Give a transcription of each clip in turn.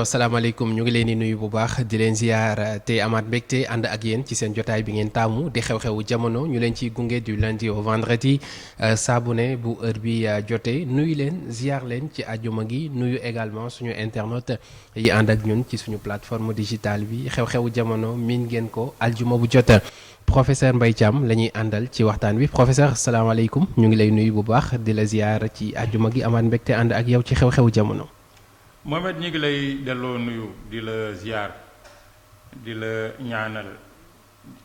asalaamaaleykum ñu ngi leen di nuyu bu baax di leen ziar te amaat mbégte ànd ak yéen ci seen jotaay bi ngeen taamu di xew-xewu jamono ñu leen ciy gunge du lundi au vendredi saabu ne bu heure bi jotee nuyu leen ziar leen ci àjjuma gi nuyu également suñu internaute yi ànd ak ñun ci suñu plateforme digitale bi xew-xewu jamono miin ngeen ko aljuma bu jot. Professeur Mbaye Thiam la ñuy àndal ci waxtaan wi professeur asalaamaaleykum ñu ngi lay nuyu bu baax di la ziar ci àjjuma gi amaat mbégte ànd ak yow ci xew-xewu jamono. Mohamed ñu ngi lay delloo nuyu di la ziar di la ñaanal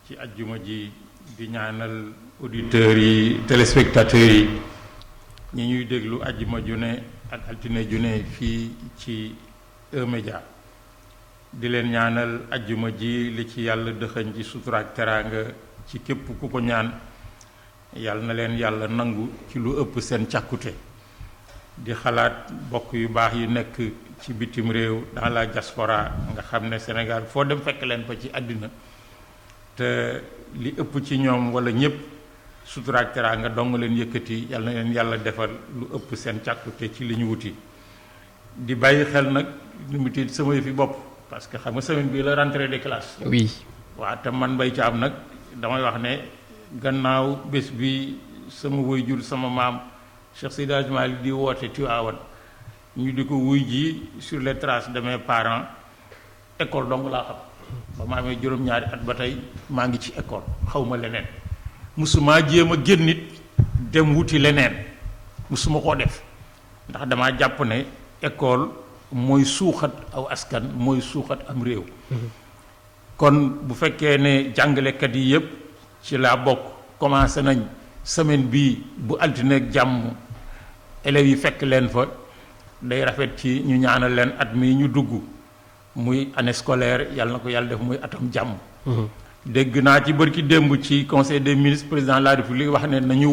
ci ajjuma ji di ñaanal auditeurs yi téléspectateurs yi ñi ñuy déglu ajjuma ju ne ak altine ju ne fii ci E-Média di leen ñaanal ajjuma ji li ci yàlla dëxëñ ci sutura ak teraanga ci képp ku ko ñaan yàlla na leen yàlla nangu ci lu ëpp seen càkkute di xalaat bokk yu baax yi nekk ci bitim réew dans la diaspora nga xam ne Sénégal foo dem fekk leen fa ci àddina te li ëpp ci ñoom wala ñëpp sutura ak teraanga dong leen yëkkati yàlla na leen yàlla defal lu ëpp seen càkkute ci li ñu wuti di bàyyi xel nag lu mu tiit sama yëfi bopp parce que xam nga semaine bii la rentrée des classes. oui. waaw te man Mbaye Thiam nag damay wax ne gannaaw bés bi sama waajur sama maam Cheikh Seydi Hadji Malick di woote Tivaouane ñu di ko wuy ji sur les traces de mes parents école dong laa xam ba ma amee juróom-ñaari at ba tey maa ngi ci école xaw ma leneen musuma jéem a génn nit dem wuti leneen musuma koo def ndax damaa jàpp ne école mooy suuxat aw askan mooy suuxat am réew. kon bu fekkee ne jàngalekat yi yëpp ci laa bokk commencé nañ semaine bii bu altine ak jàmm élèves yi fekk leen fa day rafet ci ñu ñaanal leen at mi ñu dugg muy année scolaire yàlla na ko yàlla def muy atam jàmm. dégg naa ci bërki démb ci conseil des ministres président de la république wax ne nañu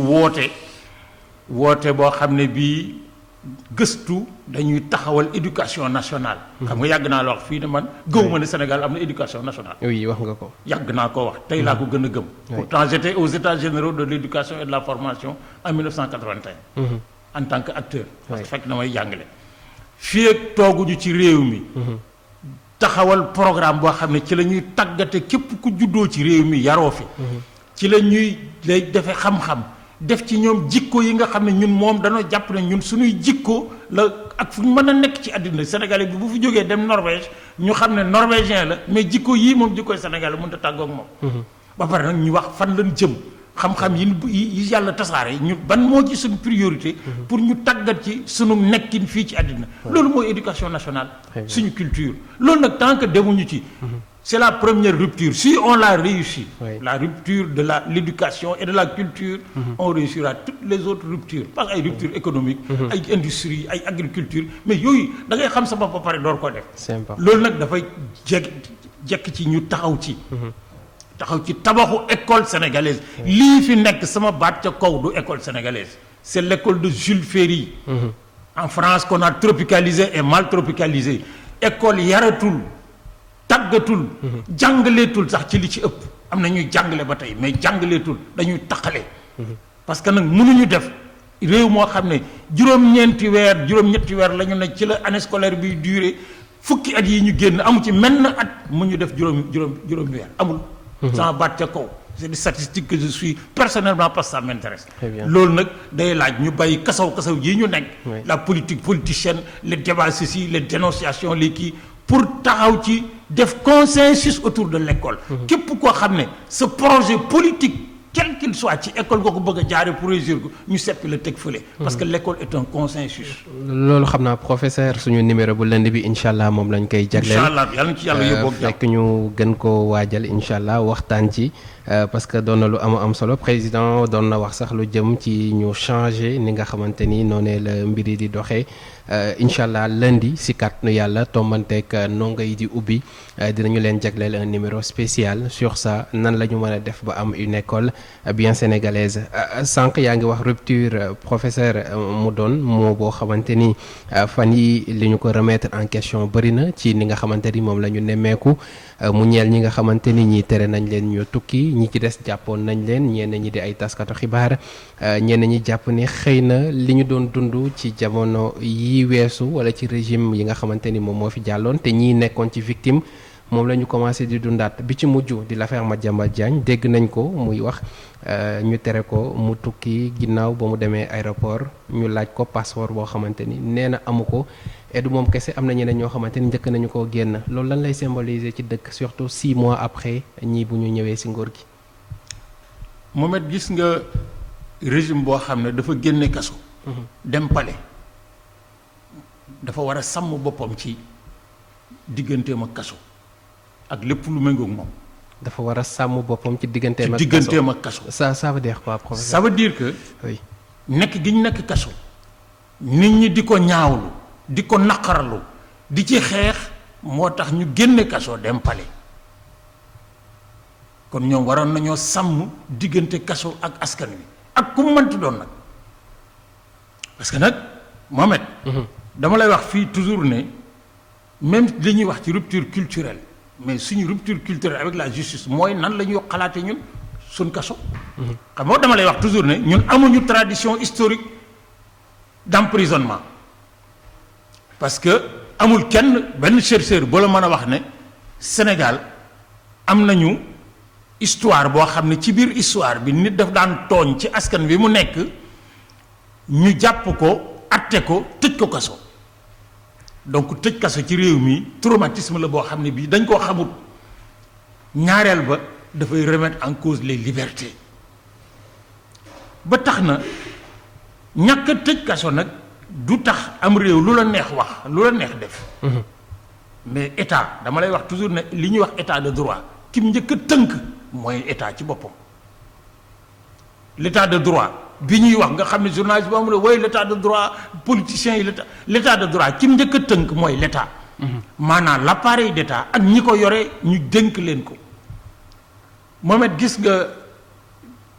woote boo xam ne bii gëstu dañuy taxawal éducation nationale. xam nga yàgg naa la wax fii ne man gëwuma ne Sénégal am na éducation nationale. oui wax nga ko. yàgg naa koo wax tey laa ko gën a gëm. pourtant j'étais aux états généraux de l'éducation et de la formation en 1981. en tant que acteur. parce que fekk na may jàngale. fii ak tooguñu ci réew mi. taxawal programme boo xam ne ci la ñuy tàggate képp ku juddoo ci réew mi yaroo fi. ci la ñuy lay defee xam-xam. def ci ñoom jikko yi nga xam ne ñun moom dañoo jàpp ne ñun suñuy jikko la ak fu ñu mën a nekk ci àddina Sénégalais bi bu fi jógee dem Norvège ñu xam ne norvégien la mais jikko yii moom jikkoy Sénégal mënut a tàggoog moom. ba pare nag ñu wax fan lañ jëm xam-xam yi yàlla tasaare ñu ban moo ci suñu priorité. pour ñu tàggat ci suñu nekkin fii ci àddina. loolu mooy éducation nationale. suñu culture loolu nag tant que demuñu ci. c'est la première rupture. Si on l'a réussi, la rupture de l'éducation et de la culture, on réussira toutes les autres ruptures. Pas ay rupture économique, ay industrie, ay agriculture, mais yooyu da ngay xam sa bopp ba pare door ko def. C'est important. loolu nag dafay jekk ci ñu taxaw ci. taxaw ci tabaxu école sénégalaise. lii fi nekk sama baat ca kaw du école sénégalaise. C'est l'école de Jules Ferry. En France qu'on a tropicalisé et mal tropicalisé. École yaratul. tàggatul jàngaleetul sax ci li ci ëpp am na ñuy jàngale ba tey mais jàngaleetul dañuy taqale parce que nag mënuñu def réew moo xam ne juróom-ñeenti weer juróom-ñetti weer la ñu ne ci la année scolaire bi duré fukki at yi ñu génn amu ci menn at mu ñu def juróomi weer amul sama baat ca kaw c'est des statistiques que je suis personnellement parce que ça m'intéresse loolu nag day laaj ñu bàyyi kasaw yi ñu nekk la politique politicienne les débats ceci les dénonciations les kii pour taxaw ci def consensus autour de l'école. képp koo xam ne ce projet politique quel qu'il soit ci école nga ko bëgg a jaare pour réussir ko ñu seppi la teg fële. parce que l'école est un consensus. loolu xam naa professeur suñu numéro bu lënd bi incha allah moom lañ koy jagleel. incha allah yàlla na ci yàlla yóbboo ak jàmm fekk ñu gën koo waajal incha allah waxtaan ci parce que doon na lu am solo président doon na wax sax lu jëm ci ñu changer ni nga xamante ni noonu la mbir yi di doxee. incha allah lundi si kàttanu yàlla tombanteeg ndongo yi di ubbi dinañu leen jagleel un numéro spécial sur ça nan la ñu mën a def ba am une école bien sénégalaise sànq yaa ngi wax rupture professeur mu doon moo boo xamante ni fan yi li ñu ko remettre en question bëri na ci ni nga xamante ni moom la ñu nemmeeku mu ñeel ñi nga xamante ni ñi tere nañ leen ñu tukki ñi ci des jàppoon nañ leen ñenn ñi di ay taskatu xibaar ñenn ñi jàpp ni xëy na li ñu doon dund ci jamono yi yi weesu wala ci régime yi nga xamante ni moom moo fi jàlloon te ñii nekkoon ci victime moom la ñu commencé di dundaat bi ci mujj di l'affaire Madiambal Diagne dégg nañ ko muy wax ñu tere ko mu tukki ginnaaw ba mu demee aéroport ñu laaj ko passeport boo xamante ni nee na amu ko et du moom kese am na ñeneen ñoo xamante ni njëkk nañu koo génn loolu lan lay symboliser ci dëkk surtout 6 mois après ñii bu ñu ñëwee si nguur gi. Mohamed gis nga régime boo xam ne dafa génne kaso. dem palais dafa war a sàmm boppam ci digganteem ak kaso ak lépp lu méngoog moom. dafa war a sàmm boppam ci digganteem ak kaso. ça veut dire quoi, professeur? Ça veut dire que. oui. nekk gi ñu nekk kaso. nit ñi di ko ñaawlu di ko naqaralu di ci xeex moo tax ñu génne kaso dem palais kon ñoom waroon nañoo sàmm diggante kaso ak askan wi ak ku mu mënti doon nag parce que nag Mohamed. dama lay wax fii toujours ne même li ñuy wax ci rupture culturelle mais suñu rupture culturelle avec la justice mooy nan la ñuy xalaate ñun suñ kaso. xam nga dama lay wax toujours ne ñun amuñu tradition historique d'emprisonnement parce que amul kenn benn chercheur boo la mën a wax ne Sénégal am nañu histoire boo xam ne ci biir histoire bi nit daf daan tooñ ci askan bi mu nekk ñu jàpp ko atte ko tëj ko kaso donc tëj kaso ci réew mi traumatisme la boo xam ne bii dañ koo xamut ñaareel ba dafay remettre en cause les libertés ba tax na ñàkk a tëj kaso nag du tax am réew lu la neex wax lu la neex def mais état dama lay wax toujours ne li ñuy wax état de droit ki mu njëkk a tënk mooy état ci boppam l'état de droit bi ñuy wax nga xam ne journaliste bi amul woy l'état de droit politiciens yi l'état de droit ki mu njëkk a tënk mooy l'état maanaam l'appareil d'état ak ñi ko yore ñu dénk leen ko Mohamed gis nga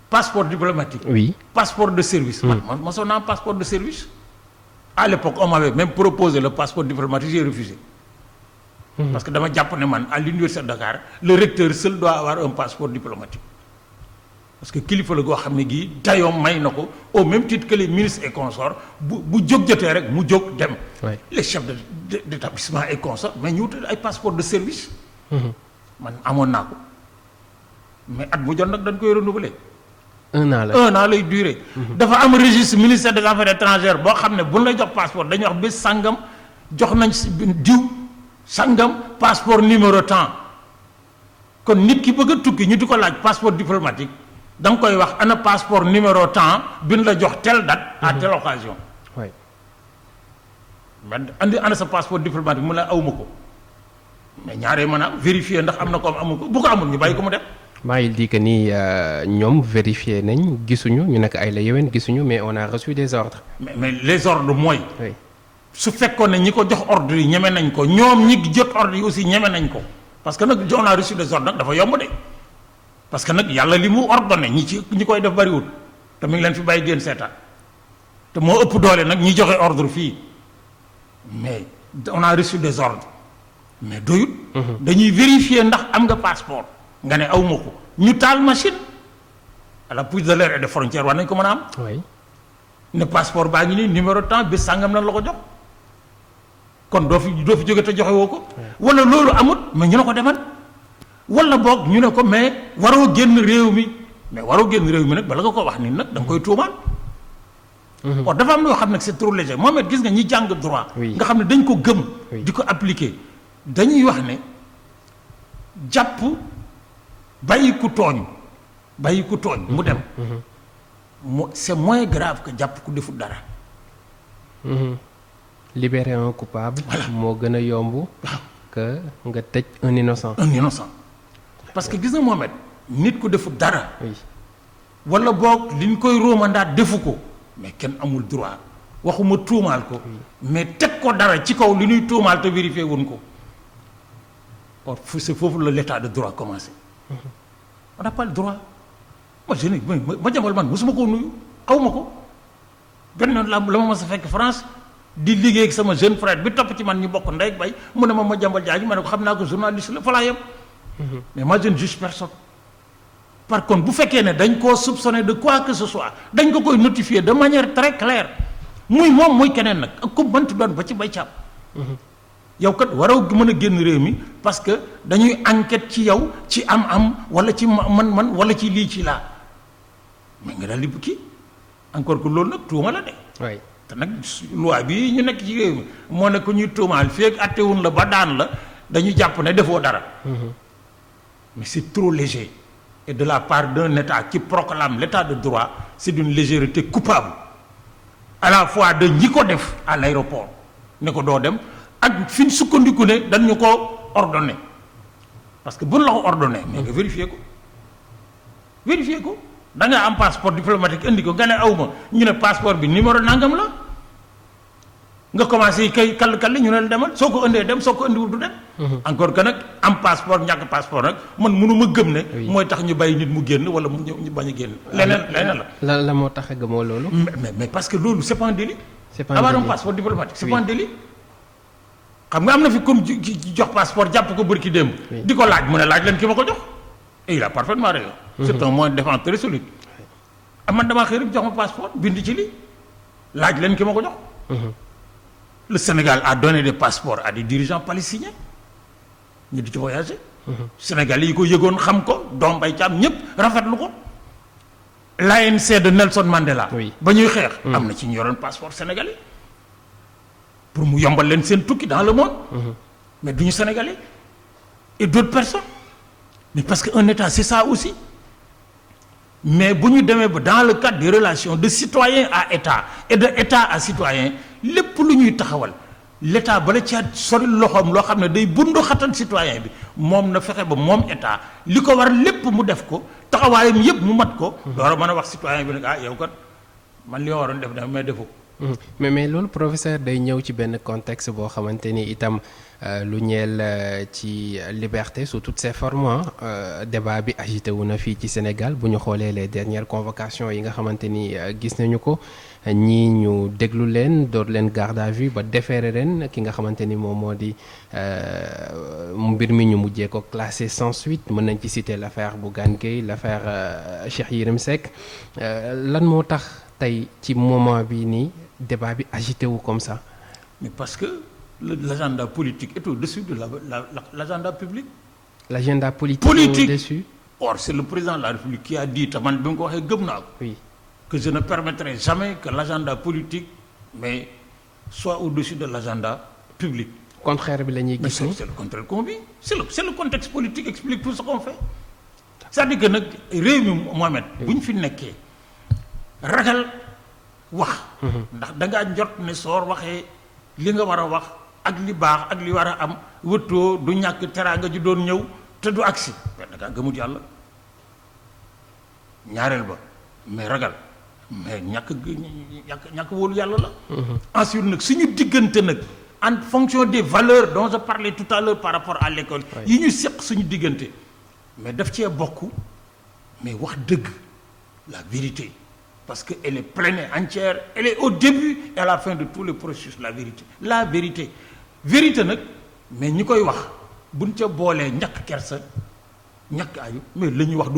passeport diplomatique. Oui. Passeport de service. Moi, son nom, passeport de service. À l'époque, on m'avait même proposé le passeport diplomatique, j'ai refusé. Parce que dans ma japonais, à l'université de Dakar, le recteur seul doit avoir un passeport diplomatique. Parce que qu'il faut le go xamné gi dayom may nako au même titre que les ministres et consorts bu jog joté rek mu jog dem. Les chefs d'établissement et consorts mais ñu ay passeport de service. Man amon nako. Mais at mu jot nak dañ koy renouveler. un an lay durée. dafa am registre ministère des affaires étrangères boo xam ne bu ñu lay jox passeport dañuy wax bés sangam jox nañ diw sangam passeport numéro temps kon nit ki bëgg a tukki ñu di ko laaj passeport diplomatique da nga koy wax ana passeport numéro temps bi ñu la jox telle date à telle occasion. oui. man andi ana sa passeport diplomatique mu la awma ko mais ñaaree mën a vérifier ndax am na ko amu ko bu ko amul ñu bàyyi ko mu dem. maa ngi di que ni ñoom vérifié nañ gisuñu ñu nekk ay la yéwén gisuñu mais on a reçu des ordres. mais les ordres mooy. oui. su fekkoon ne ñi ko jox ordre yi ñeme nañ ko ñoom ñi jot ordre yi aussi ñeme nañ ko parce que nag on a reçu des ordres nag dafa yomb de parce que nag yàlla li mu ordonné ñi koy def bariwul te mi ngi leen fi bàyyi génn seetaan te moo ëpp doole nag ñi joxe ordre fii mais on a reçu des ordres mais doyut. dañuy vérifier ndax am nga passeport. nga ne aw ma ko ñu taal machine à la police de l'air et des frontières war nañ ko mën a am. oui. ne passeport baa ngi nii numéro temps bés sàngam nan la ko jox kon doo fi jóge te joxe woo ko. wala loolu amut mais ñu ne ko demal wala boog ñu ne ko mais waroo génn réew mi mais waroo génn réew mi nag bala nga ko wax nii nag da nga koy tuumaal. kon dafa am loo xam ne c'est trop léger Mohamed gis nga ñi jàng droit. nga xam ne dañ ko gëm. di ko appliquer dañuy wax ne jàpp. bàyyi ku tooñ mu dem c'est moins grave que jàpp ku deful dara. libérer un coupable. moo gën a yomb. que nga tëj un innocent. parce que gis nga Mohamed nit ku deful dara. oui. wala boog li ñu koy róomandaat defu ko mais kenn amul droit waxuma tuumaal ko. mais teg ko dara ci kaw li ñuy tuumaal te vérifié wuñ ko. or c'est foofu la l'état de droit commencé. on n'a pas le droit moi je ne Madiambal man mosuma koo nuyu xaw ma ko benn yoon la ma mos a fekk France di liggéey ak sama jeune frère bi topp ci man ñu bokk ndey ak bay mu ne ma Madiambal Diagne ma ne ko xam naa ko journaliste la fa laa yem mais moi je ne juge personne par contre bu fekkee ne dañ koo soupçonné de quoi que ce soit dañ ko koy notifier de manière très claire muy moom muy keneen nag ak ku mënti doon ba ci Mbaye Thiam. yow kat waroo mën a génn réew mi parce que dañuy enquête ci yow ci am-am wala ci man wala ci lii ci laa mais nga daal di kii encore que loolu nag tuuma la de. oui te nag loi bi ñu nekk ci réew mi moo ne ko ñuy tuumaal fii ak attewun la ba daan la dañuy jàpp ne defoo dara. mais c'est trop léger. Et de la part d'un État qui proclame l'état de droit, c'est d'une légèreté coupable. À la fois de ñi ko def à l'aéroport ne ko doo dem ak fi ñu sukkandiku ne dañu ko ordonné parce que buñ la ko ordonné mais nga vérifier ko da nga am passeport diplomatique indi ko nga ne awma ñu ne passeport bi numéro nangam la nga commencé kay kall ñu ne la demal soo ko indee dem soo ko indiwul du dem. encore que nag am passeport ñàkk passeport nag man mënuma gëm ne. mooy tax ñu bàyyi nit mu génn wala mu ñu bañ a génn. leneen la. la moo tax a gëmoo loolu. mais parce que loolu c'est pas un délit. c'est pas un délit avoir un passeport diplomatique c'est pas un délit. xam nga am na fi comme jox passeport jàpp ko bërki démb. di ko laaj mu ne laaj leen ki ma ko jox. et il a parfaitement raison. c'est un moyen de défense très solide. man damaa xëy rek jox ma passeport bind ci lii laaj leen ki ma ko jox. Le Sénégal a donné des passeports à des dirigeants palestiniens ñu di ci voyager. Sénégalais yi ko yëgoon xam ko doom Mbaye Thiam ñëpp rafetlu ko. l'ANC de Nelson Mandela. ba ñuy xeex. am na ci ñu yoroon passeport sénégalais pour mu yombal leen seen tukki dans le monde. mais duñu sénégalais et d'autres personnes. mais parce que un État c'est ça aussi. mais bu ñu demee ba dans le cadre des relations de citoyen à État et de État à citoyen lépp lu ñuy taxawal l'État bala ca sori loxoom loo xam ne day bundu xatal citoyen bi moom na fexe ba moom État li ko war lépp mu def ko taxawaayam yépp mu mat ko. door a mën a wax citoyen bi nag yow kat man li ma waroon def mais defu ko. mais loolu professeur day ñëw ci benn contexte boo xamante ni itam lu ñeel ci liberté sous toutes ses formes débat bi agité wu na fii ci Sénégal bu ñu xoolee les dernières convocations yi nga xamante ni gis nañu ko ñii ñu déglu leen door leen garde à vue ba déféré leen ki nga xamante ni moom moo di mbir mi ñu mujjee ko classé sans suite mën nañ ci citer l'affaire Bougane Gueye l'affaire Cheikh Yérim Seck lan moo tax tey ci moment bi nii débat bi agité wu comme ça. mais parce que l'agenda politique est au-dessus de l'agenda public. L'agenda politique est au-dessus. Or c'est le président de la République qui a dit te man bi nga ko waxee gëm naa ko. oui que je ne permettrai jamais que l'agenda politique mais soit au-dessus de l'agenda public. contraire bi la ñuy gis ni c'est le contraire qu'on vit c'est le contexte politique explique tout ce qu'on fait. c'est-à-dire que nag réew mi Mohamed. bu ñu fi nekkee ragal wax. ndax da ngaa njort ne soor waxee li nga war a wax ak li baax ak li war a am wëttoo du ñàkk teraanga ji doon ñëw te du agsi da ngaa gëmut yàlla ñaareel ba mais ragal mais ñàkk wóolu yàlla la. ensuite nag suñu diggante nag en fonction des valeurs dont je parlais tout à l'heure par rapport à l'école yi ñu seq suñu diggante mais daf cee bokk mais wax dëgg la vérité. Parce qu'elle est pleine et entière, elle est au début et à la fin de tous les processus, la vérité. Vérité nag mais ñi koy wax buñ ca boolee ñàkk kersa ñàkk ayu mais la ñuy wax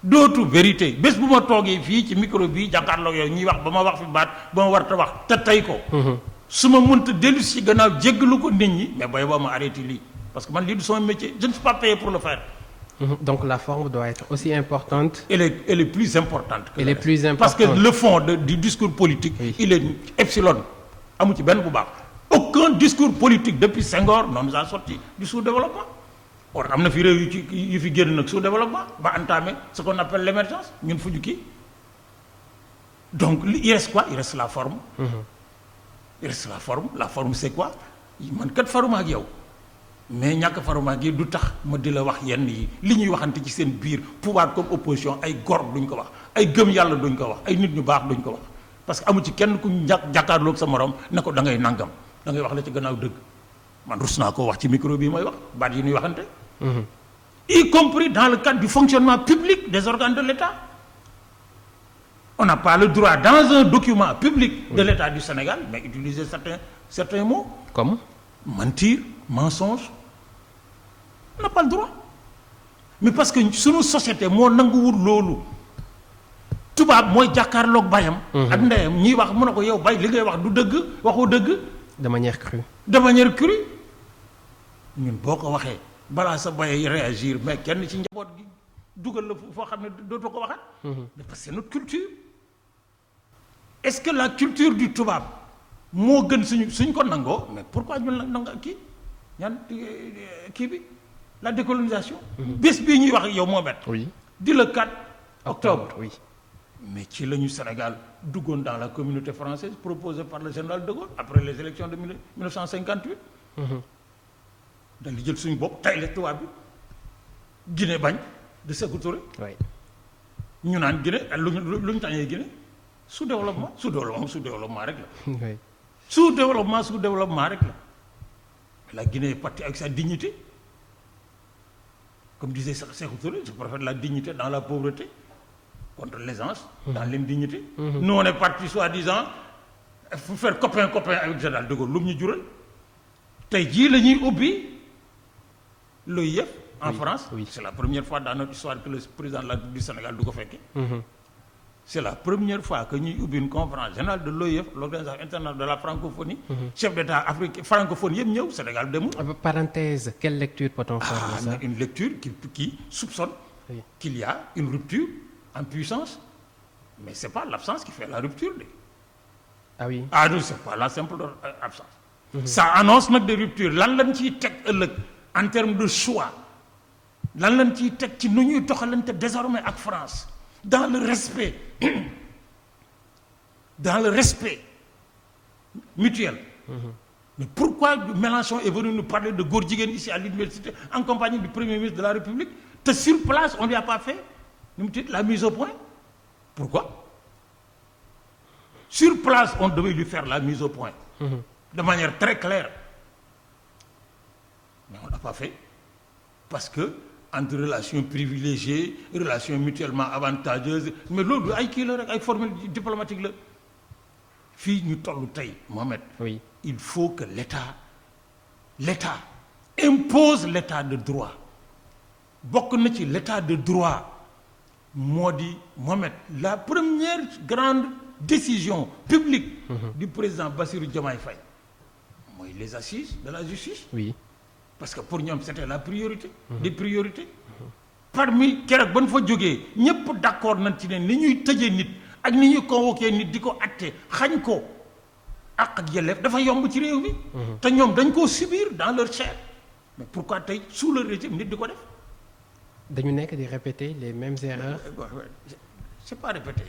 dootu vérité bés bu ma toogee fii ci micro bi jàkkaarloo yow ñuy wax ba ma wax fi baat ba ma war ta wax te tey ko. su ma mënta dellu si gannaaw jéggalu ko nit ñi mais booy boo ma arrêté lii parce que man lii du sama métier je ne suis pas payé pour le faire. Donc la forme doit être aussi importante. Elle est plus importante. Elle est plus importante. Parce que le fond du discours politique, il est epsilon. Amu ci benn bu baax. Aucun discours politique depuis Senghor ne nous a sorti du sous-développement. Or am na fi réew yu fi génn nag sous-développement ba entamé ce qu'on appelle l'émergence ñun fu ñu kii. Donc il reste quoi? Il reste la forme. Il reste la forme. La forme c'est quoi? Man kat faruma ak yow. mais ñàkk faruma gi du tax ma di la wax yenn yi li ñuy waxante ci seen biir pouvoir comme opposition ay gor duñ ko wax ay gëm yàlla duñ ko wax ay nit ñu baax duñ ko wax parce que amu ci kenn ku jàkkaarloog sa morom ne ko da ngay nangam da ngay wax la ci gannaaw dëgg man rus naa koo wax ci micro bi mooy wax baat yi ñuy waxante. Y compris dans le cadre du fonctionnement public des organes de l'État. On n'a pas le droit dans un document public de l'État du Sénégal mais utiliser certains mots. Comme mentir, mensonge. On n'a pas le droit. Mais parce que suñu société moo nanguwul loolu tubaab mooy jàkkaarloog bayam ak ndeyam ñuy wax mu ne ko yow bay li ngay wax du dëgg waxoo dëgg. de manière crue. de manière crue ñun boo ko waxee balaa sa bay réagir mais kenn ci njaboot gi dugal la foo xam ne dootoo ko waxaat. mais parce que c'est notre culture. est-ce que la culture du tubaab moo gën suñ ko nangoo mais pourquoi ñun la nanga kii ñaan kii bi la décolonisation. bés bii ñuy wax ak yow Mohamed. oui di le 4 octobre. oui. mais ci la ñu Sénégal duggoon dans la communauté française proposée par le général de Gaulle après les élections de 1958. dañ di jël suñu bopp tay la tubaab bi Guinée bañ de Sékou Touré. oui. ñu naan Guinée lu ñu tañee Guinée sous-développement sous-développement rek la. oui. sous-développement rek la. La Guinée est partie avec sa dignité. Comme disait Sékou Touré, je préfère la dignité dans la pauvreté contre l'aisance dans l'indignité. Nous on est parti soi-disant pour faire copain avec général de Gaulle lu mu ñu jural tey jii la ñuy ubbi l'OIF en France. oui. C'est la première fois dans notre histoire que le président de la République du Sénégal du ko fekkee. C'est la première fois que ñuy ubbi une conférence générale de l'OIF, l'Organisation internationale de la francophonie. Chef d'État africain francophone yëpp ñëw Sénégal demul. Parenthèse, quelle lecture peut-on faire de ça? Une lecture qui soupçonne qu'il y a une rupture en puissance, mais c'est pas l'absence qui fait la rupture. Ah oui. Ah non, c'est pas la simple absence. Ça annonce nag des ruptures lan lañ ciy teg ëllëg en termes de choix lan lañ ciy teg ci nu ñuy doxalante désormais ak France. Dans le respect mutuel. Mais pourquoi Mélenchon est venu nous parler de góor jigéen ici à l'université en compagnie du Premier ministre de la République te sur place on lui a pas fait la mise au point? Pourquoi? Sur place on devait lui faire la mise au point de manière très claire, mais on l'a pas fait parce que entre relations privilégiées, relations mutuellement avantageuses, mais loolu ay kii la rek ay formule diplomatique la fii ñu tollu tey Mohamed. Oui. Il faut que l'État impose l'état de droit. Bokk na ci l'état de droit moo di Mohamed la première grande décision publique du président Bassirou Diomaye Faye mooy les assises de la justice. Oui. Parce que pour ñoom c'était la priorité. des priorités. Parmi keroog ba ñu fa jógee ñëpp d'accord nañ ci ne ni ñuy tëjee nit ak ni ñuy convoquer nit di ko atte xañ ko ak yelleef dafa yomb ci réew mi. te ñoom dañ koo subir dans leur chair. mais pourquoi tey sous le régime nit di ko def. dañu nekk di répéter les mêmes erreurs. c'est pas répété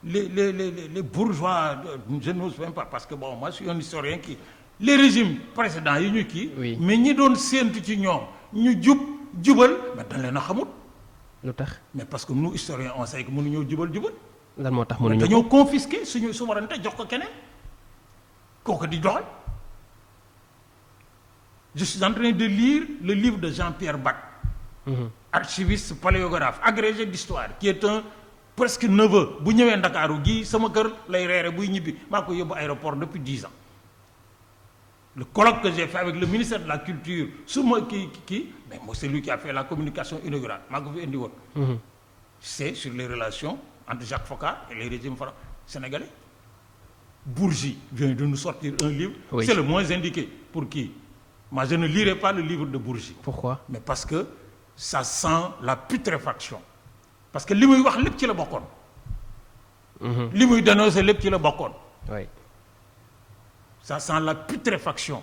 les bourgeois je n'ose même pas parce que bon moi je suis un historien qui les régimes précédents yi ñu kii. Oui. mais ñi doon séentu ci ñoom ñu jubal mais dañ leen a xamul. lu tax. mais parce que nous historiens on sait que mënuñoo jubal. lan moo tax mënuñu dañoo confisquer suñu souveraineté jox ko keneen kooku di doxal. Je suis en train de lire le livre de Jean-Pierre Bac, archiviste paléographe agrégé d'histoire qui est un presque neveu bu ñëwee Ndakaaru gii sama kër lay reere buy ñibbi maa ko yóbbu aéroport depuis 10 ans. Le colloque que j'ai fait avec le ministère de la Culture su ma kii mais moi c'est lui qui a fait la communication inaugurale maa ko fi indi woon. C'est sur les relations entre Jacques Foccart et les régimes sénégalais. Bourgi vient de nous sortir un livre. Oui. C'est le moins indiqué pour qui? Moi je ne lirai pas le livre de Bourgi. Pourquoi? Mais parce que ça sent la putréfaction. Parce que li muy wax lépp ci la bokkoon. li muy dénoncer lépp ci la bokkoon. Oui. Ça sent la putréfaction.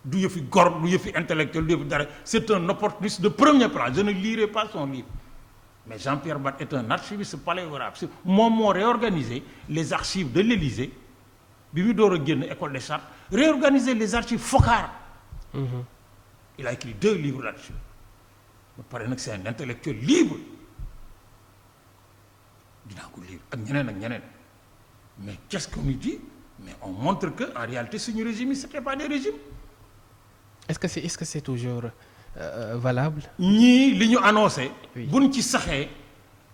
Du yëfi gor du yëfi intellectuel du yëfi dara c'est un opportuniste de premier plan je ne lirai pas son livre. Mais Jean-Pierre Bac est un archiviste paléographe moom moo réorganisé les archives de l'Élysée bi mu door a génn école des chartes réorganiser les archives Foccart. Il a écrit 2 livres là-dessus. ba pare nag c'est un intellectuel libre dinaa ko lire ak ñeneen mais qu'est-ce qu'on nous dit mais on montre que en réalité suñu régime yi c'était pas des régimes. Est-ce que c'est toujours valable. ñii li ñu annoncé. Oui. buñ ci saxee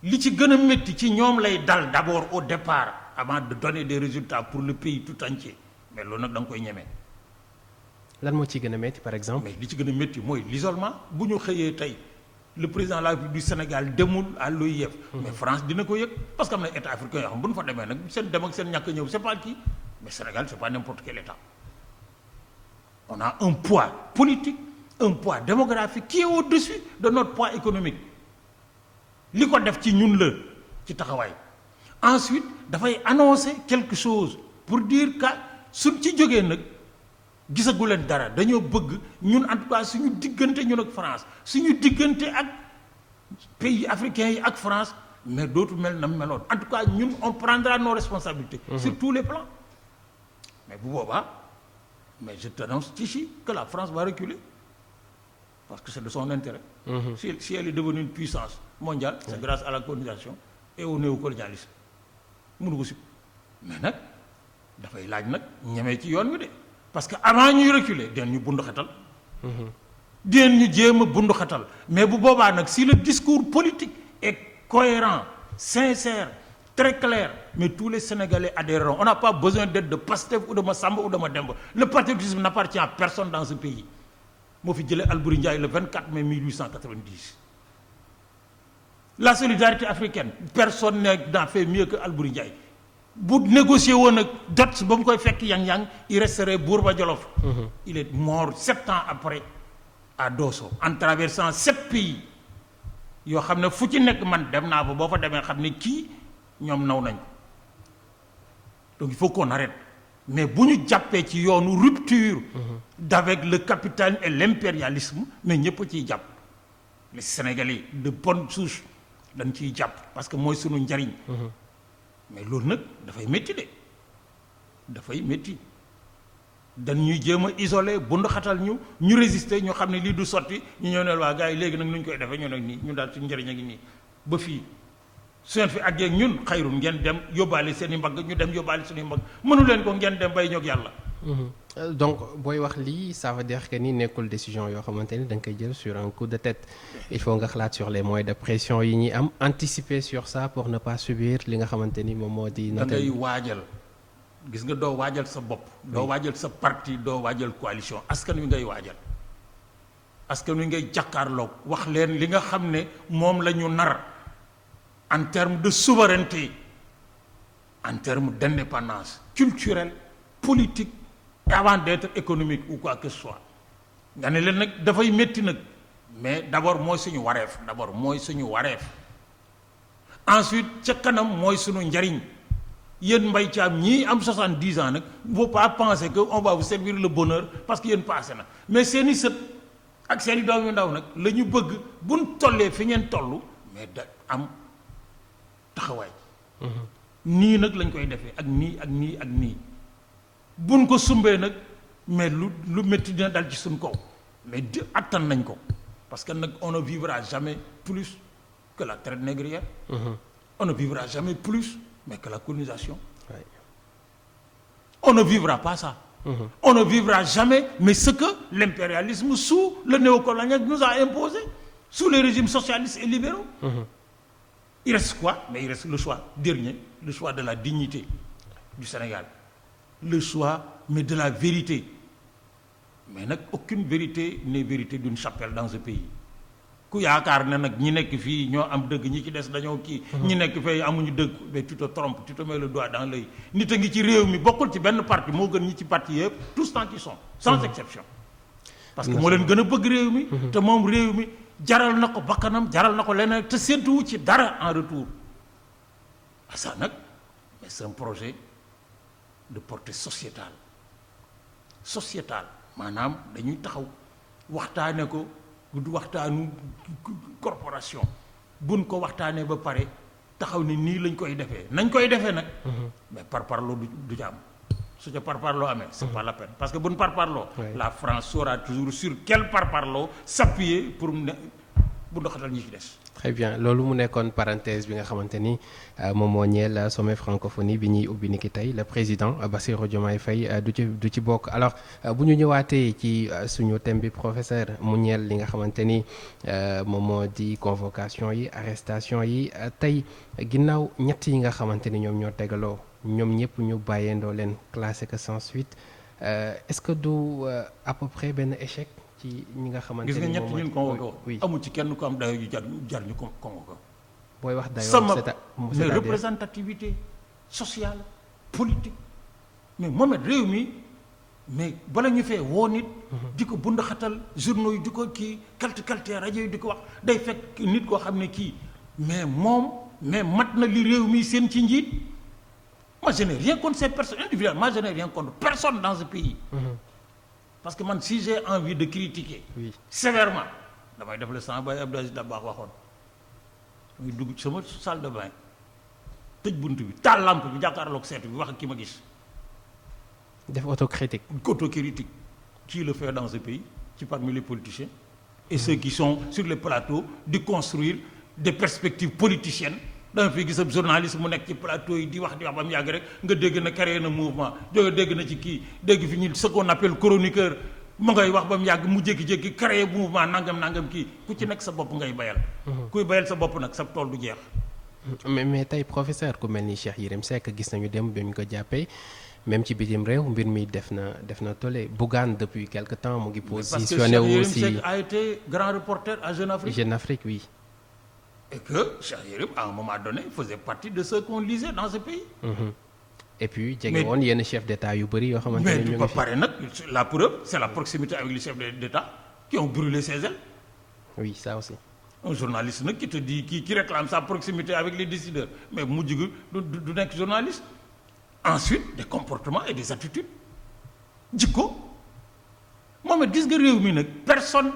li ci gën a métti ci ñoom lay dal d'abord au départ avant de donner des résultats pour le pays tout entier mais loolu nag da nga koy ñemee. lan moo ci gën a métti par exemple. mais li ci gën a métti mooy l'isolement bu ñu xëyee tey le président de la République du Sénégal demul à l'OIF. mais France dina ko yëg parce que am na état africain yoo xam bu ñu fa demee nag seen dem ak seen ñàkk ñëw c'est pas qui mais Sénégal c'est pas n'importe quel état. On a un poids politique un poids démographique qui est au-dessus de notre poids économique li ko def ci ñun la ci taxawaay ensuite dafay annoncer quelque chose pour dire que suñ ci jógee nag gisagu leen dara dañoo bëgg ñun en tout cas suñu diggante ñun ak France suñu diggante ak pays africains yi ak France mais dootu mel na meloon en tout cas ñun on prendra nos responsabilités sur tous les plans mais bu boobaa mais je t'annonce ici que la France va reculer parce que c'est de son intérêt. Si elle est devenue une puissance mondiale c'est grâce à la colonisation et au néocolonialisme mënu ko si mais nag dafay laaj nag ñemee ci yoon wi de parce que avant ñuy reculer den ñu bundu xatal den ñu jéem a bundu xatal mais bu boobaa nag si le discours politique est cohérent sincère très clair mais tous les Sénégalais adhéreront on n'a pas besoin d'être de Pastef ou de Massamba ou de Mademba le patriotisme n'appartient à personne dans ce pays moo fi jëlee Alboury Ndiaye le 24 mai 1890 la solidarité africaine personne n'a fait mieux que Alboury Ndiaye bu négocier woon ak dot ba mu koy fekk yang-yang il resterait Bourba Djolof il est mort 7 ans après à Dosso en traversant 7 pays yoo xam ne fu ci nekk man dem naa fa boo fa demee xam ne kii ñoom naw nañ ko donc il faut qu'on arrête mais bu ñu jàppee ci yoonu rupture d'avec le capitalisme et l'impérialisme mais ñëpp ciy jàpp les Sénégalais de bonne souche dañ ciy jàpp parce que mooy sunu njariñ mais loolu nag dafay métti de dafay métti dañuy jéem a isolé bundu xatal ñu résister ñu xam ne lii du sotti ñu ñëw ne waa gars yi léegi nag nu ñu koy defee ñu nag nii ñu daal suñu njëriñ a ngi nii ba fii su ngeen fi àggee ñun xayrun ngeen dem yóbbaale seen i mbagg ñu dem yóbbaale suñuy mbagg mënu leen ko ngeen dem bay ñoog yàlla. donc booy wax lii ça veut dire que ni nekkul décision yoo xamante ni da nga koy jël sur un coup de tête il faut nga xalaat sur les moyens de pression yi ñuy am anticiper sur ça pour ne pas subir li nga xamante ni moom moo di. da ngay waajal gis nga doo waajal sa bopp. doo waajal sa parti doo waajal coalition askan wi ngay waajal askan wi ngay jàkkaarloog wax leen li nga xam ne moom la ñu nar. En termes de souveraineté, en termes d'indépendance culturelle, politique, et avant d'être économique ou quoi que ce soit. nga ne leen nag dafay métti nag mais d'abord mooy suñu wareef d'abord mooy suñu wareef ensuite ca kanam mooy suñu njariñ yéen Mbaye Thiam ñii am 70 ans nag faut pas penser que on va vous servir le bonheur parce que yéen passé na mais seeni sët ak seeni doom yu ndaw nag la ñu bëgg buñ tollee fi ngeen toll mais da am taxawaay nii nag lañ koy defee ak nii ak nii ak nii buñ ko sumbee nag mais lu métti dina dal ci suñ kaw mais di attan nañ ko parce que nag on ne vivra jamais plus que la traite négrière on ne vivra jamais plus mais que la colonisation on ne vivra pas ça on ne vivra jamais mais ce que l'impérialisme sous le néocolonialisme nous a imposé sous les régimes socialistes et libéraux. Il reste quoi? Mais il reste le choix dernier, le choix de la dignité du Sénégal. Le choix, mais de la vérité. Mais nag aucune vérité n'est vérité d'une chapelle dans ce pays. ku yaakaar ne nag ñi nekk fii ñoo am dëgg ñi ci des dañoo kii. ñi nekk fee amuñu dëgg mais tu te trompes tu te mets le doigt dans l'œil nit a ngi ci réew mi bokkul ci benn parti moo gën ñi ci parti yëpp tous tant qu'ils sont sans exception. parce que moo leen gën a bëgg réew mi. te moom réew mi. jaral na ko bakkanam jaral na ko leneen te séntuwu ci dara en retour ah ça nag mais c'est un projet de portée sociétale maanaam dañuy taxaw waxtaane ko du waxtaanu corporation buñ ko waxtaanee ba pare taxaw ne nii lañ koy defee nañ koy defee nag mais parparloo du ci am su ca parparloo amee c'est pas la peine parce que buñ parparloo la France saura toujours sur quel parparloo s'appuyer pour ne bu ndoxatal ñi ci des. très bien loolu mu nekkoon parenthèse bi nga xamante ni moom moo ñeel sommet francophonie bi ñuy ubbi ni ki tey le président Bassirou Diomaye Faye du ci bokk alors bu ñu ñëwaatee ci suñu thème bi professeur mu ñeel li nga xamante ni moom moo di convocation yi arrestation yi tey ginnaaw ñett yi nga xamante ni ñoom ñoo tegaloo ñoom ñëpp ñu bàyyeendoo leen classé que sans suite est-ce que du à peu près benn échec ci ñi nga xamante gis nga ni ñett ñun convoqué woon oui amul ci kenn ku am dayo yu jar ñu convoqué. booy wax dayoo sama c'est-à-dire mais représentativité sociale politique mais Mohamed réew mi mais bala ñu fee woo nit. di ko bund xatal journaux yi di ko kii kalte rajo yi di ko wax day fekk nit koo xam ne kii mais moom mais mat na li réew mi seen ci njiit. Moi je n'ai rien contre ces personnes individuellement, moi je n'ai rien contre personne dans ce pays. Parce que man si j'ai envie de critiquer sévèrement damay def le sang Baye Abdou Aziz Dabakh waxoon damay dugg ci sama salle de bain tëj bunt bi taal lampe bi jàkkaarloog seetu bi wax ak ki ma gis. def autocritique. Qui le fait dans ce pays ci parmi les politiciens et ceux qui sont sur les plateaux di construire des perspectives politiciennes. da nga fi gis ab journaliste mu nekk ci plateau yi di wax ba mu yàgg rek nga dégg na créé na mouvement jóge dégg na ci kii dégg fi ñu ce qu'on appelle chroniqueur mu ngay wax ba mu yàgg mu jékki-jékki créé mouvement nangam kii ku ci nekk sa bopp ngay bayal. kuy bayal sa bopp nag sa tool du jeex. mais tey professeur ku mel ni Cheikh Yérim Seck gis nañu dem bi ñu ko jàppee même ci bitim réew mbir mi def na tollé Bougane depuis quelque temps mu ngi positionné wu aussi. Cheikh Yérim Seck a été grand reporter à Jeune Afrique. Jeune Afrique oui. Et que Cheikh Yérim à un moment donné faisait partie de ceux qu'on lisait dans ce pays. Et puis jege woon yenn chef d'État yu bëri yoo xamante ne ñu ngi fi. mais du ko pare nag la preuve c'est la proximité avec les chefs d'État qui ont brûlé ses ailes. Oui ça aussi. Un journaliste nag qui te dit qui réclame sa proximité avec les décideurs mais mujj gi du nekk journaliste. Ensuite des comportements et des attitudes jikko moom it gis nga réew mi nag personne.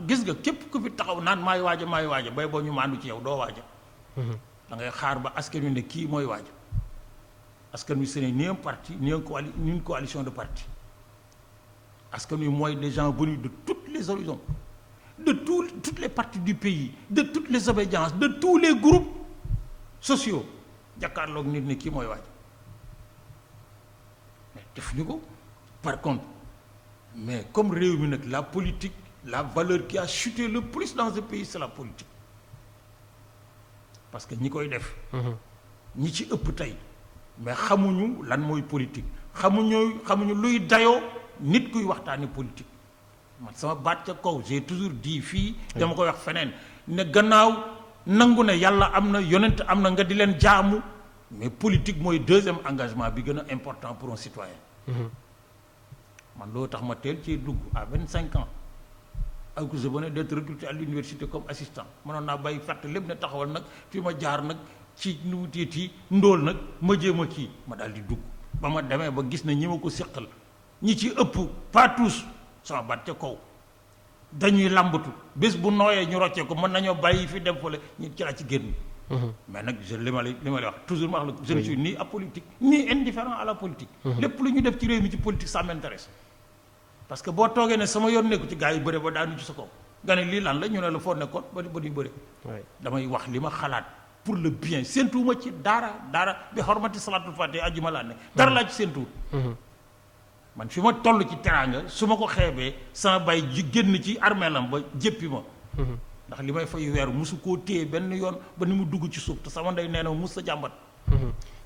gis nga képp ku fi taxaw naan maay waaja bay boo ñu maandu ci yow doo waaja. da ngay xaar ba askan wi ne kii mooy waaja askan wi ce n'est ni un parti ni une coalition de partis askan wi mooy des gens venus de toutes les horizons de toutes les parties du pays de toutes les obédiences de tous les groupes sociaux jàkkaarloog nit ne kii mooy waaja mais defuñu ko par contre mais comme réew mi nag la politique. La valeur qui a chuté le plus dans ce pays c'est la politique parce que ñi koy def. ñi ci ëpp tey mais xamuñu lan mooy politique xamuñu luy dayoo nit kuy waxtaane politique man sama baat ca kaw j'ai toujours dit fii. dama koy wax feneen ne gannaaw nangu ne yàlla am na yonent am na nga di leen jaamu mais politique mooy deuxième engagement bi gën a important pour un citoyen. man loolu tax ma teel ci dugg à 25 ans. ak je venais d'être recruté à l'université comme assistant mënoon naa bàyyi fàtte lépp ne taxawal nag fi ma jaar nag ci nu mu téeti ndóol nag ma jéem a kii ma daal di dugg ba ma demee ba gis na ñi ma ko séqal ñi ci ëpp pas tous sama baat ca kaw dañuy làmbatu bés bu nooyee ñu roccee ko mën nañoo bàyyi fi dem fële ñu ci la ci génn. mais nag li ma lay wax toujours ma wax la je ne suis ni apolitique ni indifférent à la politique. lépp lu ñu def ci réew mi ci politique ça m'intéresse. parce que boo toogee ne sama yoon nekku ci gars yi bëre ba daanu ci sa kaw nga ne lii lan la ñu ne la foo nekkoon ba ñu bëre. damay wax li ma xalaat pour le bien séentuwuma ci dara bi xormati salaatul fatiha ajjuma laa ne dara laa ci séentuwul. man fi ma toll ci teraanga su ma ko xeebee sama bay ji génn ci armeelam ba jéppi ma. ndax li may fay weer musu koo téye benn yoon ba ni mu dugg ci suuf te sama ndey nee na mus sa jàmbat.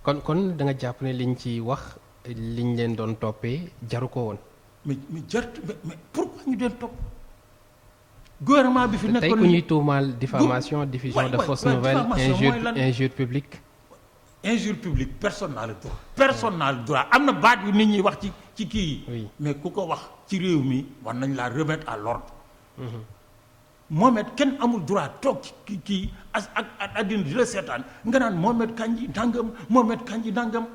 kon da nga jàpp ne liñ ci wax liñ leen doon toppee jaru ko woon. mais pourquoi ñu doon topp gouvernement bi fi nekkoon. tey ku ñuy tuumaal diffamation diffusion de fausses nouvelles injure publique. injure publique personne n'a le droit. personne n'a le droit am na baat yu nit ñi wax ci kii yi. mais ku ko wax ci réew mi war nañ la remettre à l'ordre. Mohamed kenn amul droit toog ci kii ak àddina di la seetaan nga naan Mohamed Kandji nangam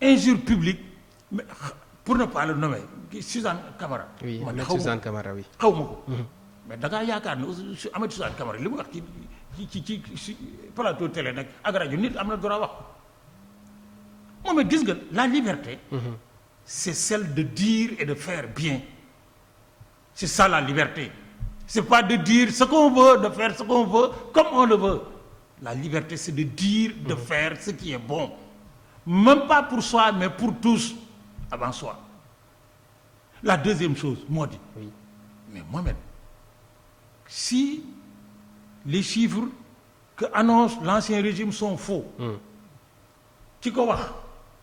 injure publique mais pour ne pas le nommer Suzanne Camara. oui Suzanne Camara oui. xaw ma ko. mais da ngaa yaakaar ne Ahmed Suzanne Camara li mu wax ci plateau télé nag ak rajo nit am na droit wax Mohamed gis nga la liberté. c'est celle de dire et de faire bien. C'est ça la liberté. C'est pas de dire ce qu'on veut, de faire ce qu'on veut, comme on le veut. La liberté, c'est de dire, de faire ce qui est bon. Même pas pour soi, mais pour tous, avant soi. La deuxième chose, moi dit, oui. Mais Mohamed, si les chiffres que annonce l'ancien régime sont faux, ci ko wax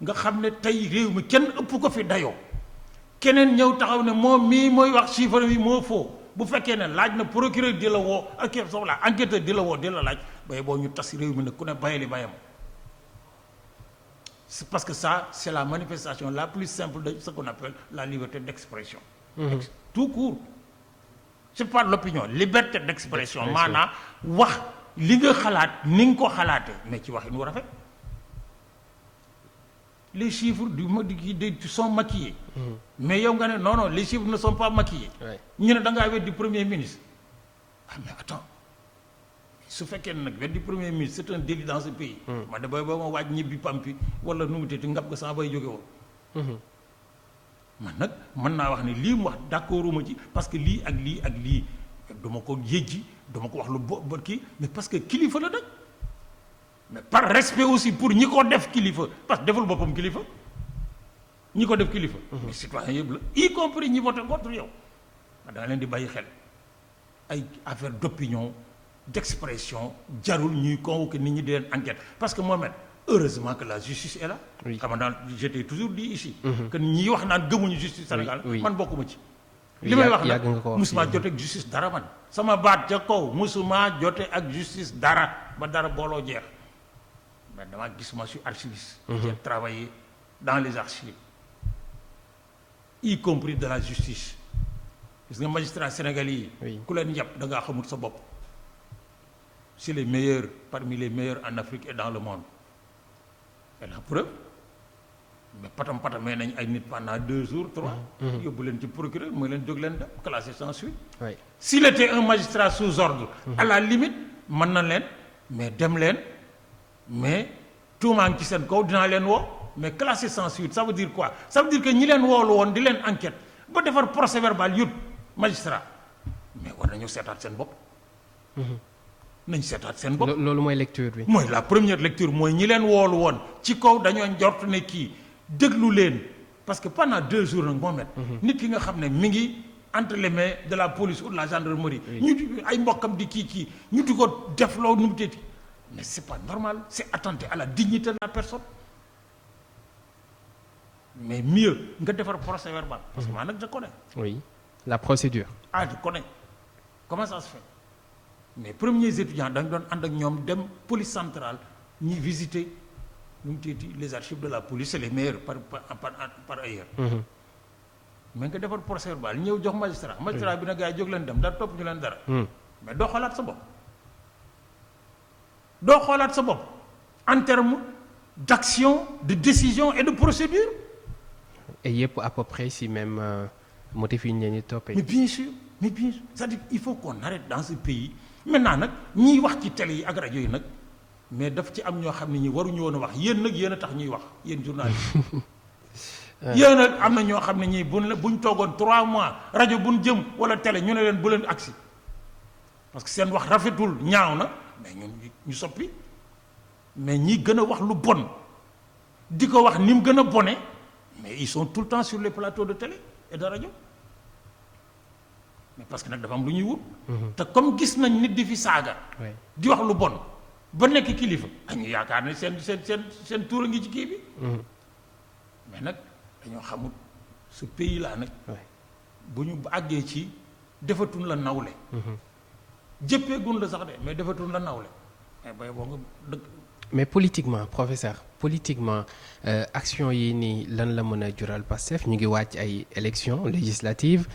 nga xam ne tey réew mi kenn ëpp ko fi dayoo keneen ñëw taxaw ne moom mii mooy wax chiffre bi moo faux bu fekkee ne laaj na procureur di la woo ak soxla enquêteur di la woo di la laaj bay boo ñu tas réew mi ne ku ne bayali bayam. C'est parce que ça c'est la manifestation la plus simple de ce qu'on appelle la liberté d'expression. Tout court. C'est pas l'opinion liberté d'expression maanaam wax li nga xalaat ni nga ko xalaate mais ci wax nu rafet. Les chiffres sont maquillés. Mais yow nga ne non les chiffres ne sont pas maquillés. ñu ne da ngaa weddi premier ministre. Ah mais attends su fekkee ne nag weddi premier ministre c'est un délit dans ce pays. ma de ba ma waaj ñibbi pampi wala nu mu tëdd ngab ko sama bay jóge woon. man nag mën naa wax ne lii mu wax d'accorduma ci parce que lii ak lii ak lii duma ko yëjji duma ko wax lu bo kii mais parce que kilifa la nag. mais par respect aussi pour ñi ko def kilifa parce que deful boppam kilifa ñi ko def kilifa. mais citoyen yëpp la y compris ñi voté contre yow. da nga leen di bàyyi xel ay affaire d'opinion d'expression jarul ñuy convoquer nit ñi di leen enquête parce que Mohamed heureusement que la justice est là. oui xam nga j'étais toujours dit ici. que ñi wax naan gëmuñu justice Sénégal. man bokkuma ci. li may wax nag musuma jote ak justice dara man. sama baat ca kaw musuma jote ak justice dara ba dara booloo jeex. mais dama gis ma suis archiviste. j'ai travaillé dans les archives y compris de la justice gis nga magistrat sénégalais yi ku leen yàpp da ngaa xamul sa bopp c'est les meilleurs parmi les meilleurs en Afrique et dans le monde et la preuve mais patamee nañ ay nit pendant 2 jours 3 yóbbu leen ci procureur mooy leen jóg leen dem classé sans suite. s'il était un magistrat sous ordre à la limite mën na leen mais dem leen mais tuumaa ngi ci seen kaw dinaa leen woo mais classé sans suite ça veut dire quoi ça veut dire que ñi leen woolu woon di leen enquête ba defar procès verbal yut magistrat mais war nañu seetaat seen bopp. nañ seetaat seen bopp. loolu mooy lecture bi. mooy la première lecture mooy ñi leen woolu woon ci kaw dañoo njort ne kii déglu leen parce que pendant 2 jours nag moo met nit ki nga xam ne mi ngi entre les mains de la police ou de la gendarmerie. ñu ay mbokkam di kii ñu di ko def loo nu mu teeti mais c'est pas normal c'est attenter à la dignité de la personne mais mieux nga defar procès verbal parce que moi nag je connais. oui la procédure. je connais comment ça se fait mais premiers étudiants dañ doon ànd ak ñoom dem police centrale ñuy visiter nu mu teeti les archives de la police c'est les meilleurs par ailleurs. mais nga defar procès verbal ñëw jox magistrat bi na gars yi jóg leen dem dara topp ñu leen dara. mais doo xoolaat sa bopp. doo xoolaat sa bopp en termes d'action de décision et de procédure. et yëpp à peu près si même motif yi ñu leen di toppee. mais bien sûr c'est-à-dire il faut qu'on arrête dans ce pays maintenant nag ñiy wax ci télé yi ak rajo yi nag mais daf ci am ñoo xam ne ñi waruñu woon a wax yéen nag yéen a tax ñuy wax yéen journalistes yéen nag am na ñoo xam ne ñii buñ toogoon 3 mois rajo buñ jëm wala télé ñu ne leen bu leen agsi parce que seen wax rafetul ñaaw na mais ñun ñu soppi mais ñi gën a wax lu bon di ko wax ni mu gën a bone mais ils sont tout le temps sur les plateaux de télé et de rajo mais parce que nag dafa am lu ñuy wut. te comme gis nañ nit di fi saaga. di wax lu bon ba nekk kilifa ñu yaakaar ne seen tuur a ngi ci kii bi. mais nag dañoo xamul ce pays là nag. bu ñu àggee ci defatuñ la nawle. jëppeegun la sax de mais defatuñ la nawle mais bay boo nga dëgg. mais politiquement professeur action yi nii lan la mën a jural Pastef ñu ngi wàcc ay élections législatives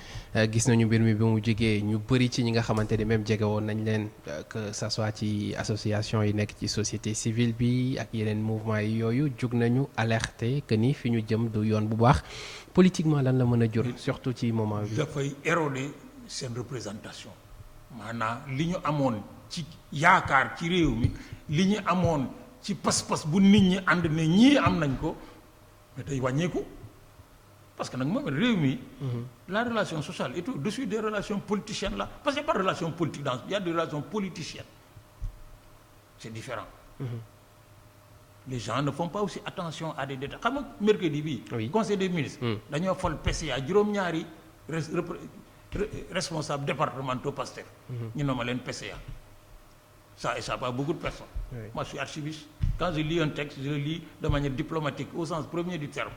gis nañu mbir mi bi mu jógee ñu bëri ci ñi nga xamante ne même jege woon nañ leen que ça soit ci association yi nekk ci société civile bi ak yeneen mouvement yi yooyu jug nañu alerter que ni fi ñu jëm du yoon bu baax politiquement lan la mën a jur surtout ci moment bi. dafay éroder seen représentation maanaam li ñu amoon ci yaakaar ci réew mi li ñu amoon ci pas-pas bu nit ñi ànd ne ñii am nañ ko mais tey wàññeeku parce que nag moom réew mi. la relation sociale est au-dessus des relations politiciennes là parce qu'il n'y a pas de relation politique il y a des relations politiciennes c'est différent. Les gens ne font pas aussi attention à des détails xam nga mercredi bii. conseil des ministres. dañoo fol PCA juróom-ñaari responsables départementaux Pastef. ñu nommé leen PCA. Ça échappe à beaucoup de personnes. Moi, je suis archiviste. Quand je lis un texte, je le lis de manière diplomatique, au sens premier du terme.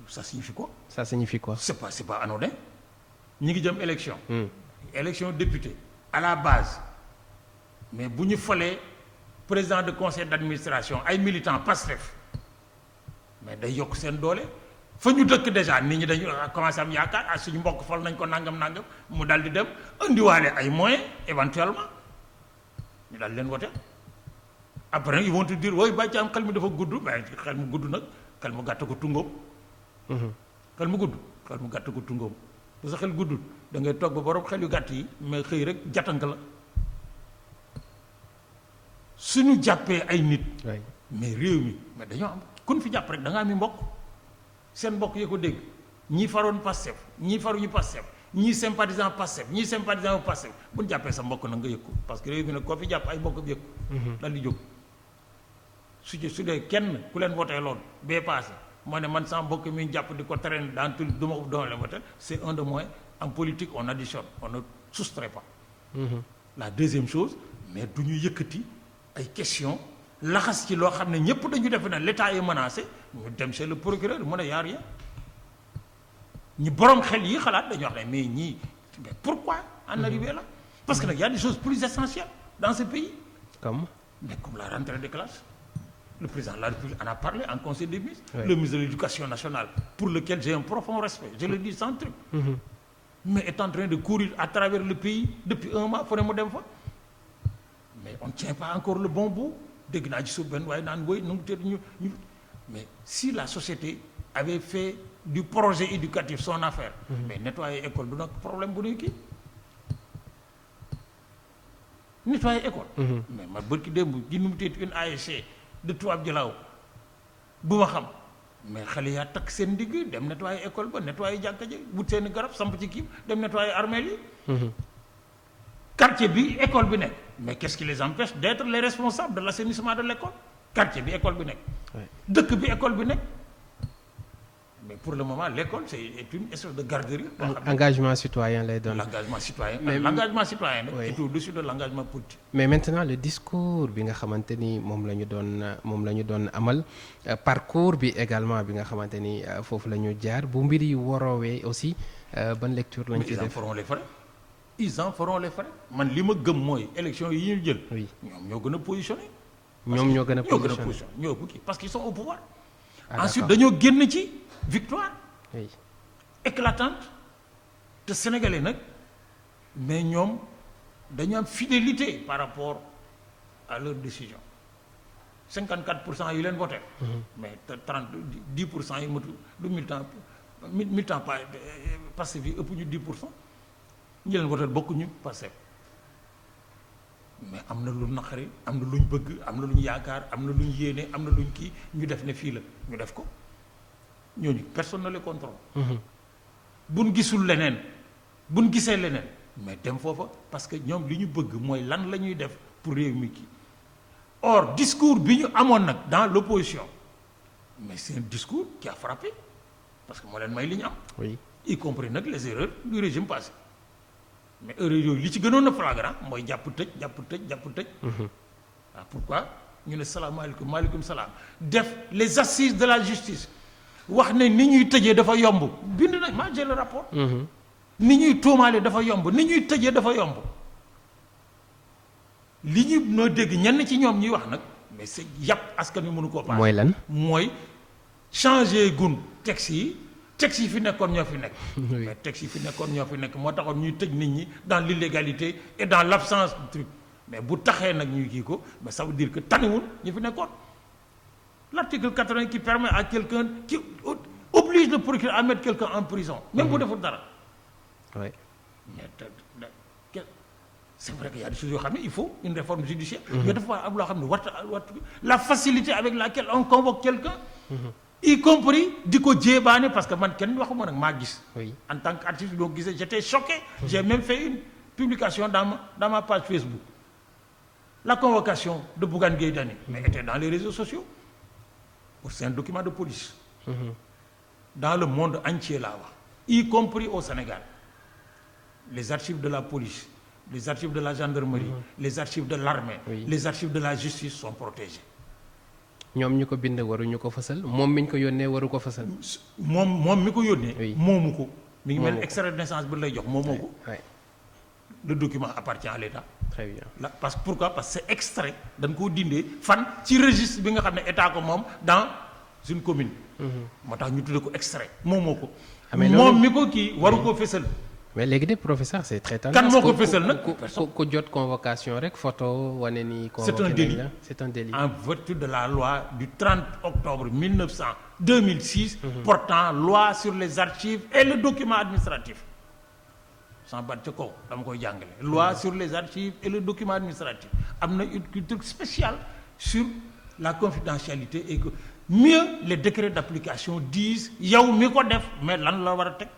ça signifie quoi? Ça signifie quoi? C'est pas anodin. ñi ngi jëm élection. élection député à la base mais bu ñu falee président de conseil d'administration ay militants Pastef mais day yokk seen doole fa ñu dëkk déjà nit ñi dañu commencé am yaakaar suñu mbokk fal nañ ko nangam mu dal di dem indiwaale ay moyens éventuellement ñu dal leen wote après ils vont te dire wooy bàyyi ci am xel mi dafa gudd mais xel mu gudd nag xel mu gàtt ko tungoom. xel mu gàtt ko tungoom bu sa xel guddul da ngay toog ba borom xel yu gàtt yi mais xëy rek jàttank la suñu jàppee ay nit. mais réew mi mais dañoo am kun fi jàpp rek da nga am i mbokk seen mbokk yi ko dégg ñii faroon Pastef ñii faruñu Pastef ñii sympathisant Pastef ñii sympathisant Pastef bu ñu jàppee sa mbokk nag nga yëg ko parce que réew mi nag koo fi jàpp ay mbokk bi yëg ko. dal di jóg su dee kenn ku leen wotee loolu bee passé moo ne man sama mbokk mi ñu jàpp di ko traîner dans tout duma leen wote c'est un de moins en politique on additionne on ne soustrait pas. La deuxième chose mais du ñu yëkkati ay questions laxas ci loo xam ne ñëpp dañu defe ne l'État est menacé ñu dem chez le procureur mu ne y a rien ñi borom xel yi xalaat dañu wax ne mais ñii mais pourquoi en arriver là parce que nag y a des choses plus essentielles dans ce pays. Comme la rentrée des classes. Le président de la République en a parlé en conseil des ministres. Oui. Le ministre de l'Éducation nationale pour lequel j'ai un profond respect je le dis sans truc. Mais est en train de courir à travers le pays depuis un mois fu ne mu dem fa mais on ne tient pas encore le bon bout dégg naa ci suuf benn waaye naan woy nu mu tëdd ñu mais si la société avait fait du projet éducatif son affaire. mais nettoyer école du nag problème bu nuy kii nettoyer école. mais ma bërki démb gi nu mu tëdd une ASC de Tubaab Jalaaw bu ma xam mais xale yaa takk seen ndigg dem nettoyer école ba nettoyer jàkka ji wut seen garab samp ci kii dem nettoyer armeel yi. quartier bi école bi nekk mais qu'est-ce qui les empêche d'être les responsables de l'assainissement de l'école quartier bi école bi nekk. dëkk bi école bi nekk mais pour le moment l'école est une espèce de garderie. engagement citoyen lay doon. l'engagement citoyen l'engagement citoyen nag est au-dessus de l'engagement politique. mais maintenant le discours bi nga xamante ni moom la ñu doon amal parcours bi également bi nga xamante ni foofu la ñu jaar bu mbir yi waroowee aussi ban lecture lañ ci def. ils en feront les frais man li ma gëm mooy élection yi ñu jël. oui ñoom ñoo gën a positionné. ñoo gën a positionné ñoo kii parce qu'ils sont au pouvoir. Ah, ensuite dañoo génn ci victoire. oui éclatante te sénégalais nag mais ñoom dañu am fidélité par rapport à leur décision 54% yi leen voté. mais 10% yi matu du militant pas Pastef yi ëpp ñu 10%. ñi leen voté bokkuñu Pastef mais am na lu naqari am na lu ñu bëgg am na lu ñu yaakaar am na lu ñu yéene am na lu ñu kii ñu def ne fii la ñu def ko ñooñu personne ne les contrôle. buñ gisul leneen buñ gisee leneen mais dem foofa parce que ñoom li ñu bëgg mooy lan la ñuy def pour réew mi kii or discours bi ñu amoon nag dans l'opposition mais c'est un discours qui a frappé parce que moo leen may li ñu am. oui y compris nag les erreurs du régime passé. mais erreur yooyu li ci gënoon a flagrant mooy jàpp tëj. Pourquoi ñu ne salaamaaleykum maaleykum salaam def les assises de la justice wax ne ni ñuy tëjee dafa yomb bind na ma j'ai le rapport. ni ñuy tuumaale dafa yomb ni ñuy tëjee dafa yomb li ñu noo dégg ñenn ci ñoom ñuy wax nag mais c'est yàpp askan wi mënu koo paase. mooy lan mooy changer gun texte yi. texte yi fi nekkoon ñoo fi nekk. mais texte yi fi nekkoon ñoo fi nekk moo taxoon ñuy tëj nit ñi dans l'illégalité et dans l'absence de truc mais bu taxee nag ñuy kii ko mais ça veut dire que taniwul ñu fi nekkoon. l'article 80 qui permet à quelqu'un qui oblige le procureur à mettre quelqu'un en prison. même bu deful dara. oui. mais c'est vrai qu'il y a des choses yoo xam ne il faut une réforme judiciaire. mais dafa am loo xam ne warta la facilité avec laquelle on convoque quelqu'un. y compris di ko jéebaane parce que man kenn waxuma nag maa gis. oui en tant qu'artiste boo gisee j'étais choqué. j'ai même fait une publication dans ma page Facebook. La convocation de Bougane Gueye Dany mais était dans les réseaux sociaux. c'est un document de police. dans le monde entier laa wax. y compris au Sénégal. les archives de la police les archives de la gendarmerie. les archives de l'armée. oui. les archives de la justice sont protégées. ñoom ñu ko bind waruñu ko fësal moom mi ñu ko yónnee waru ko fësal. moom mi ko yónnee. Oui. moomu ko. mi ngi mel Moomu ko. extrait de naissance bi lay jox moomoo ko. oui le document appartient à l'État. très bien. la parce que pourquoi parce que c'est extrait dañ koo dindee fan ci registre bi nga xam ne état ko moom dans une commune. moo tax ñu tudde ko extrait moomoo ko. mais moom mi ko kii waru koo fësal. mais léegi de professeur c'est très tendance. Kan moo ko fësal nag? ku jot convocation rek photo wane ni. C'est un convoqué nañ délit. la c'est un délit. En vertu de la loi du 30 octobre 2006 portant loi sur les archives et le document administratif. sans bat ca kaw dama koy jàngale. loi sur les archives et le document administratif am na une culture spéciale sur la confidentialité et que mieux les décrets d'application disent yow mi ko def mais lan la war a teg.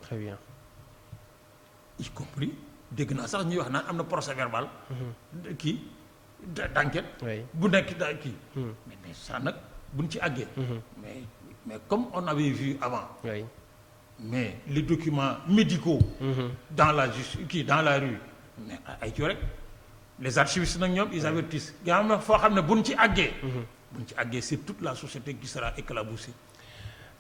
très bien. y compris dégg naa sax ñuy wax naan am na procès verbal. kii d'enquête. oui bu nekk da kii. mais ça nag buñ ci àggee. mais comme on avait vu avant. oui. mais les documents médicaux. dans la kii dans la rue mais ay ci rek les archivistes nag ñoom ils avertissent. nga xam ne foo xam ne buñ ci àggee. buñ ci àggee c'est toute la société qui sera éclaboussée.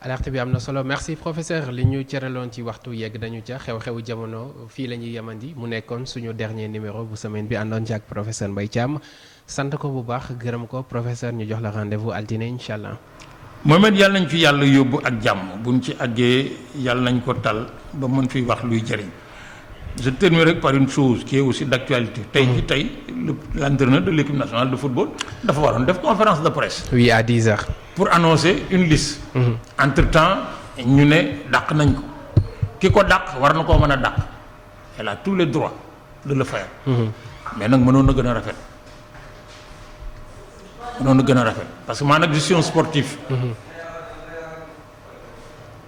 alerte bi am na solo merci professeur li ñu cëraloon ci waxtu yegg dañu ca xew-xewu jamono fii la ñuy yemandi mu nekkoon suñu dernier numéro bu semaine bi àndoon ci ak professeur Mbaye Thiam sant ko bu baax gërëm ko professeur ñu jox la rendez-vous altine incha allah. Mohamed yàlla nañ fi yàlla yóbbu ak jàmm buñ ci àggee yàlla nañ ko tal ba mën fi wax luy jëriñ. je termine rek par une chose qui est aussi d'actualité. tey ci tey l'entraîneur de l'équipe nationale de football dafa waroon def conférence de presse. oui à 10 heures. pour annoncer une liste. entre-temps ñu ne dàq nañ ko ki ko dàq war na koo mën a dàq. elle a tous les droits de le faire. mais nag mënoon na gën a rafet. mënoon na gën a rafet parce que man nag je suis un sportif.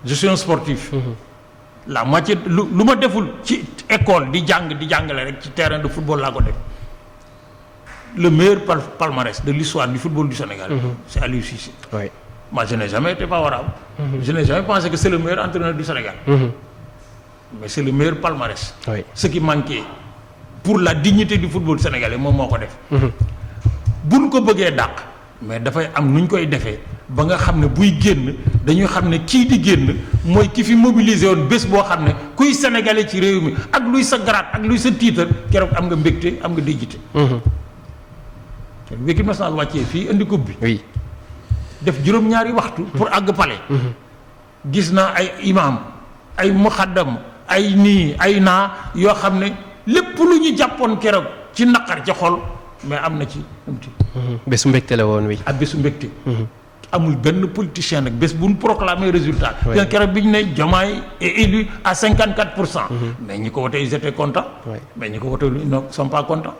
je suis un sportif. la moitié lu ma deful ci école di jàngale rek ci terrain de football laa ko def. le meilleur palmarès de l'histoire du football du Sénégal. c'est Aliou Cissé. oui. moi je n'ai jamais été favorable. je n'ai jamais pensé que c'est le meilleur entraîneur du Sénégal. mais c'est le meilleur palmarès. oui. ce qui manquait pour la dignité du football sénégalais moom moo ko def. buñ ko bëggee dàq. mais dafay am nu ñu koy defee ba nga xam ne buy génn dañuy xam ne kii di génn mooy ki fi mobilisé woon bés boo xam ne kuy sénégalais ci réew mi ak luy sa grade ak luy sa titre keroog am nga mbégte am nga dignité. te équipe nationale wàccee fii indi coupe bi. oui. def juróom-ñaari waxtu. pour àgg palais. gis naa ay imam ay muxaddam ay nii ay naa yoo xam ne lépp lu ñu jàppoon keroog ci naqar ca xol mais am na ci. bésu mbégte la woon wi. ak bésu mbégte. amul benn politicien nag bés bu ñu proclamer résultat. oui. keroog bi ñu ne Diomaye est élu à 54%. mais ñi ko wote ils étaient contents. oui. mais ñi ko wote ils ne sont pas contents.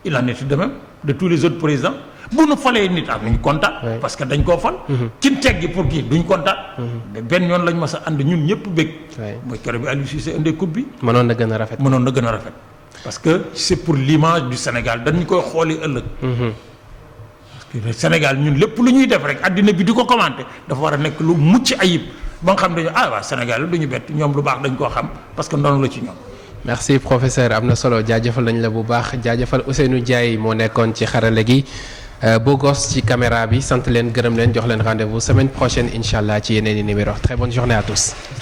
il en est de même de tous les autres présidents bu nu falee nit am nañu kontaan. oui. parce que dañ koo fal. ci teggi pour kii duñ kontaan. mais benn yoon lañ mas a ànd ñun ñëpp bég. oui. mooy keroog bi Aliou Cissé indee coupe bi. mënoon na gën a rafet. mënoon na gën a rafet. parce que c'est pour l'image du Sénégal dañu koy xooli ëllëg. parce que Sénégal ñun lépp lu ñuy def rek addina bi di ko commenter dafa war a nekk lu mucc ayib ba nga xam dañu waa Sénégal du ñu bett ñoom lu baax dañ koo xam parce que ndono la ci ñoom. merci professeur am na solo jaajëfal nañ la bu baax jaajëfal Ousseynou Ndiaye moo nekkoon ci xarale gi Beau Gosse ci caméra bi sant leen gërëm leen jox leen rendez-vous semaine prochaine incha allah ci yeneen i numéro très bonne journée à tous.